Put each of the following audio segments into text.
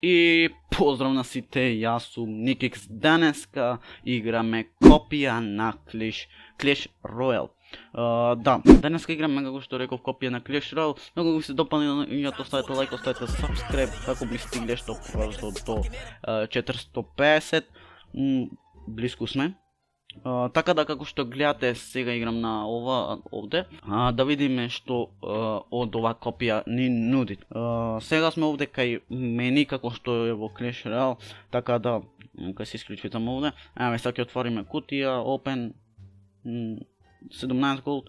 И поздрав на сите, јас сум Никикс. Денеска играме копија на Clash Royale. Да, денеска играме, како што реков, копија на Clash Royale. Многу ви се допали на видеото, оставете лайк, оставете subscribe, како би стигле што побрзо до 450. Близко сме. Така да, како што гледате, сега играм на ова овде, да видиме што од ова копија ни нуди. Сега сме овде кај мени, како што е во Clash Royale, така да, кај се исклучувам овде. Еве, сега ќе отвориме кутија, open, 17 gold,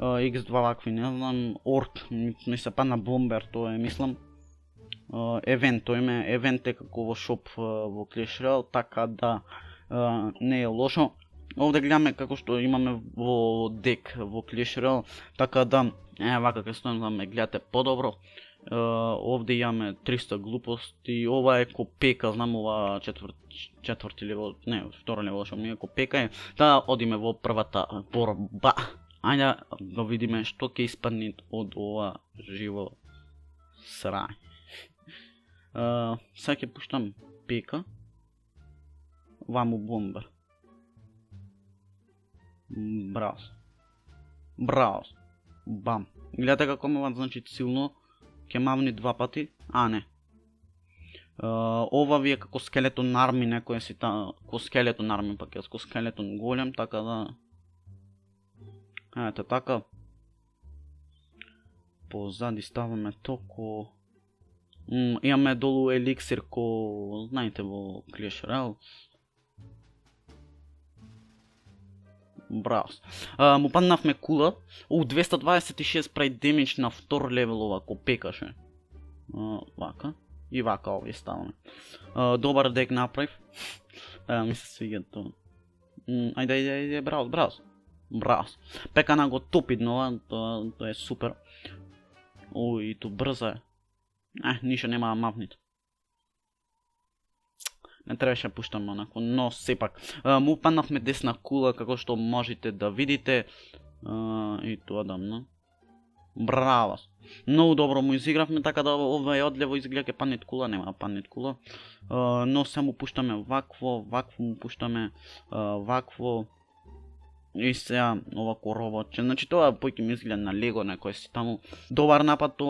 x2 вакви, не знам, орк, ми се падна бомбер, тоа е, мислам. Евент, тој име, евент е како во шоп во Clash Royale, така да, не е лошо. Овде гледаме како што имаме во дек во Clash Royale, така да, вака ке стоим да ме гледате подобро. Овде имаме 300 глупости, ова е копека, знам ова четврти левел, не, втора левел што ми е копека е, да одиме во првата борба. Ајде да видиме што ќе испадне од ова живо срај. Сега ќе пуштам пека. Ваму бомбер. Браус. Бам. Гледате како ме значи силно. Ке мавни два пати. Не. Ова ви е како скелетон арми, некој си како скелетон арми, пак е како скелетон голем, така да. Ете така. Позади ставаме токо. Имаме долу еликсир ко, знаете, во Clash Royale. Браус. Му паднавме кула. 226 прави демидж на втор левел ова копекаше. Вака. И вака овие ставаме. Добар дек направив. Ми се свиѓа тоа. Ајде, браус. Пекана го топиднова, тоа е супер. И ту брза е. Ништо нема мавнит. Не требаше пуштам онако, но сепак. Му паднавме десна кула, како што можете да видите. И тоа дамно. Браво. Многу добро му изигравме, така да ова е одлево изгледа ке паднет кула, нема паднет кула. Но се му пуштаме вакво му пуштаме вакво. И сега ова коробоче, значи тоа појќе ми изгледа на лего некој си таму. Добар напад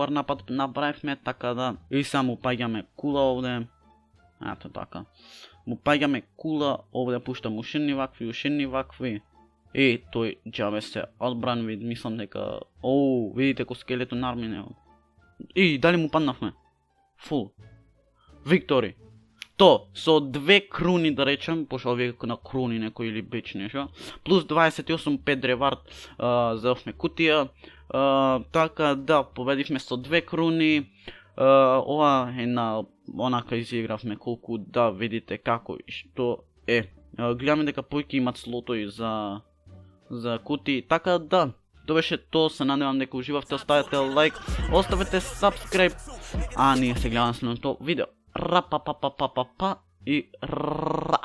направивме, така да. И сега му паѓаме кула овде. Ето така. Му паѓаме кула, овде пуштам ушени вакви. И тој џабе се одбран, мислам дека... видите ко скелетон арми него. И дали му паднавме? Фул. Виктори. То, со 2 круни да речем, пошто овие на круни некој или бич нешто, плюс 28 5 ревард заовме кутија, така да, победивме со 2 круни, ова е на онака изигравме колку да видите како и што е. Гледаме дека појки имат слотои за кути, така да, тоа беше тоа, се надевам дека уживавте, оставете лайк, оставете subscribe, ние се гледаме следното видео. Ра па па па па па па и ра.